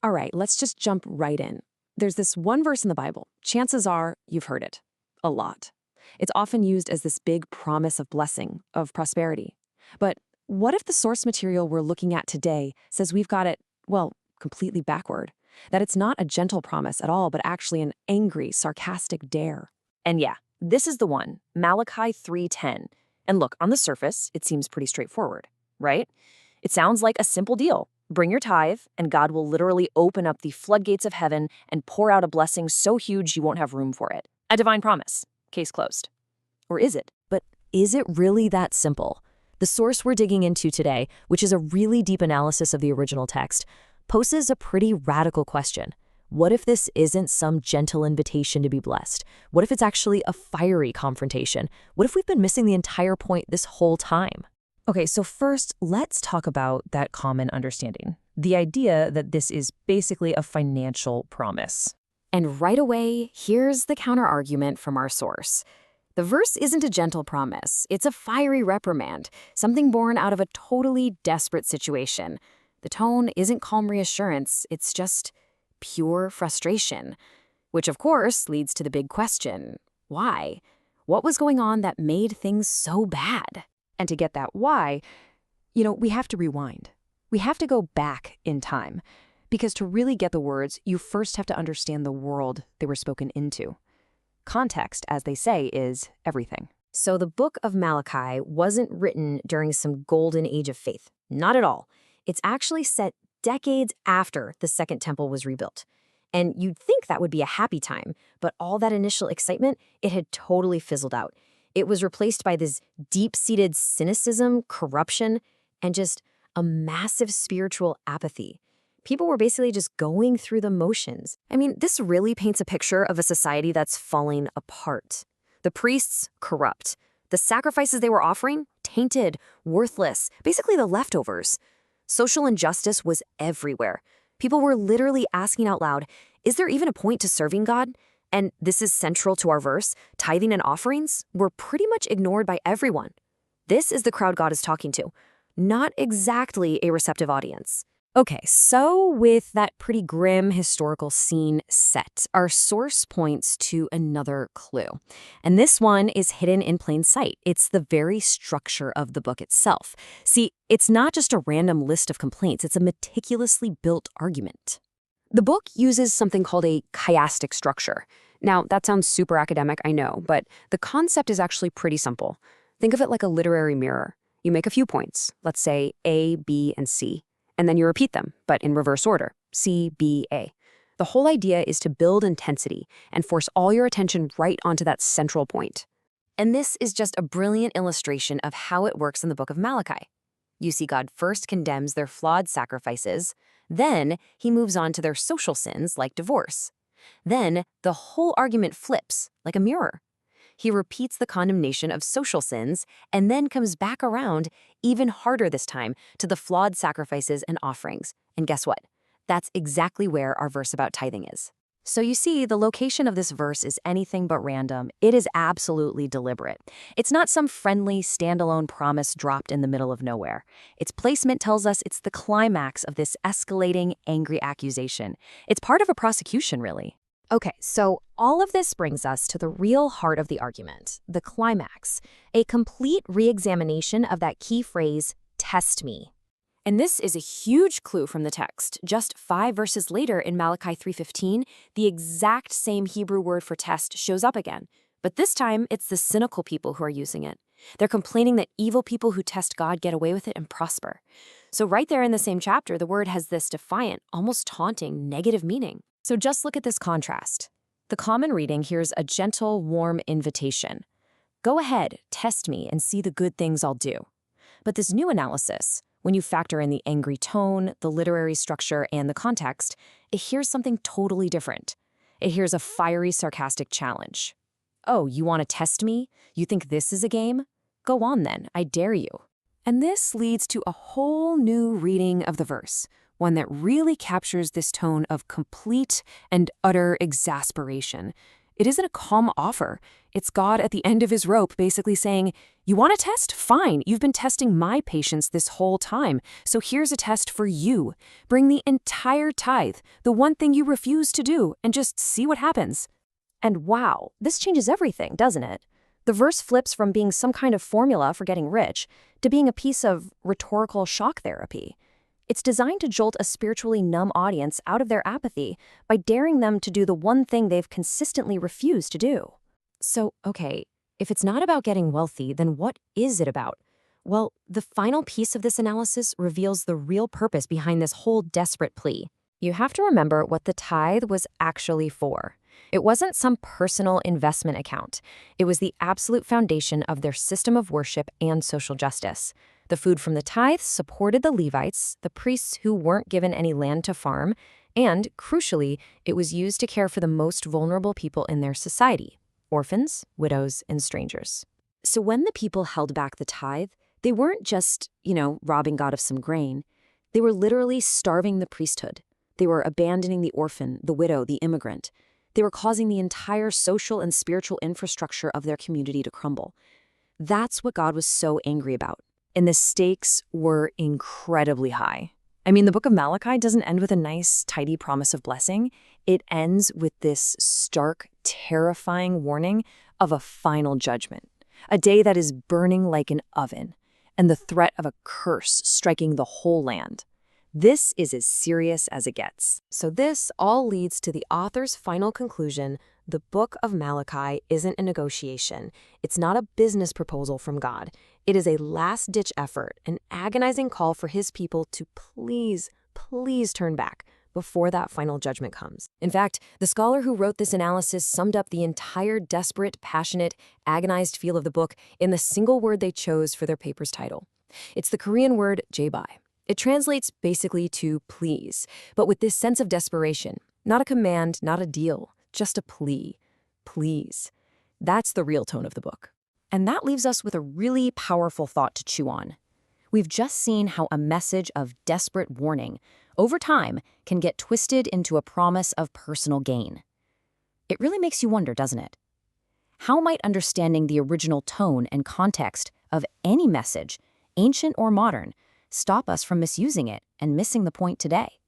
All right, let's just jump right in. There's this one verse in the Bible. Chances are you've heard it. A lot. It's often used as this big promise of blessing, of prosperity. But what if the source material we're looking at today says we've got it, well, completely backward? That it's not a gentle promise at all, but actually an angry, sarcastic dare. And yeah, this is the one, Malachi 3:10. And look, on the surface, it seems pretty straightforward, right? It sounds like a simple deal. Bring your tithe, and God will literally open up the floodgates of heaven and pour out a blessing so huge you won't have room for it. A divine promise. Case closed. Or is it? But is it really that simple? The source we're digging into today, which is a really deep analysis of the original text, poses a pretty radical question. What if this isn't some gentle invitation to be blessed? What if it's actually a fiery confrontation? What if we've been missing the entire point this whole time? Okay, so first, let's talk about that common understanding. The idea that this is basically a financial promise. And right away, here's the counterargument from our source. The verse isn't a gentle promise. It's a fiery reprimand, something born out of a totally desperate situation. The tone isn't calm reassurance, it's just pure frustration. Which, of course, leads to the big question. Why? What was going on that made things so bad? And to get that why, we have to rewind. We have to go back in time. Because to really get the words, you first have to understand the world they were spoken into. Context, as they say, is everything. So the book of Malachi wasn't written during some golden age of faith. Not at all. It's actually set decades after the Second Temple was rebuilt. And you'd think that would be a happy time, but all that initial excitement, it had totally fizzled out. It was replaced by this deep-seated cynicism, corruption, and just a massive spiritual apathy. People were basically just going through the motions. I mean, this really paints a picture of a society that's falling apart. The priests, corrupt. The sacrifices they were offering, tainted, worthless, basically the leftovers. Social injustice was everywhere. People were literally asking out loud, is there even a point to serving God? And this is central to our verse, tithing and offerings were pretty much ignored by everyone. This is the crowd God is talking to, not exactly a receptive audience. Okay, so with that pretty grim historical scene set, our source points to another clue. And this one is hidden in plain sight. It's the very structure of the book itself. See, it's not just a random list of complaints, it's a meticulously built argument. The book uses something called a chiastic structure. Now, that sounds super academic, I know, but the concept is actually pretty simple. Think of it like a literary mirror. You make a few points, let's say A, B, and C. And then you repeat them, but in reverse order, C, B, A. The whole idea is to build intensity and force all your attention right onto that central point. And this is just a brilliant illustration of how it works in the book of Malachi. You see God first condemns their flawed sacrifices, then he moves on to their social sins like divorce. Then the whole argument flips like a mirror. He repeats the condemnation of social sins and then comes back around, even harder this time, to the flawed sacrifices and offerings. And guess what? That's exactly where our verse about tithing is. So you see, the location of this verse is anything but random. It is absolutely deliberate. It's not some friendly, standalone promise dropped in the middle of nowhere. Its placement tells us it's the climax of this escalating, angry accusation. It's part of a prosecution, really. Okay, so all of this brings us to the real heart of the argument, the climax, a complete re-examination of that key phrase, test me. And this is a huge clue from the text. Just 5 verses later in Malachi 3:15, the exact same Hebrew word for test shows up again. But this time, it's the cynical people who are using it. They're complaining that evil people who test God get away with it and prosper. So right there in the same chapter, the word has this defiant, almost taunting, negative meaning. So just look at this contrast. The common reading here's a gentle, warm invitation. Go ahead, test me, and see the good things I'll do. But this new analysis, when you factor in the angry tone, the literary structure, and the context, it hears something totally different. It hears a fiery, sarcastic challenge. Oh, you want to test me? You think this is a game? Go on then, I dare you. And this leads to a whole new reading of the verse, one that really captures this tone of complete and utter exasperation. It isn't a calm offer. It's God at the end of his rope basically saying, you want a test? Fine. You've been testing my patience this whole time. So here's a test for you. Bring the entire tithe, the one thing you refuse to do, and just see what happens. And wow, this changes everything, doesn't it? The verse flips from being some kind of formula for getting rich to being a piece of rhetorical shock therapy. It's designed to jolt a spiritually numb audience out of their apathy by daring them to do the one thing they've consistently refused to do. So, okay, if it's not about getting wealthy, then what is it about? Well, the final piece of this analysis reveals the real purpose behind this whole desperate plea. You have to remember what the tithe was actually for. It wasn't some personal investment account. It was the absolute foundation of their system of worship and social justice. The food from the tithe supported the Levites, the priests who weren't given any land to farm, and, crucially, it was used to care for the most vulnerable people in their society: orphans, widows, and strangers. So when the people held back the tithe, they weren't just, robbing God of some grain. They were literally starving the priesthood. They were abandoning the orphan, the widow, the immigrant. They were causing the entire social and spiritual infrastructure of their community to crumble. That's what God was so angry about. And the stakes were incredibly high. I mean, the book of Malachi doesn't end with a nice, tidy promise of blessing. It ends with this stark, terrifying warning of a final judgment, a day that is burning like an oven, and the threat of a curse striking the whole land. This is as serious as it gets. So this all leads to the author's final conclusion: the book of Malachi isn't a negotiation. It's not a business proposal from God. It is a last-ditch effort, an agonizing call for his people to please, please turn back before that final judgment comes. In fact, the scholar who wrote this analysis summed up the entire desperate, passionate, agonized feel of the book in the single word they chose for their paper's title. It's the Korean word jebai. It translates basically to please, but with this sense of desperation. Not a command, not a deal, just a plea. Please. That's the real tone of the book. And that leaves us with a really powerful thought to chew on. We've just seen how a message of desperate warning, over time, can get twisted into a promise of personal gain. It really makes you wonder, doesn't it? How might understanding the original tone and context of any message, ancient or modern, stop us from misusing it and missing the point today?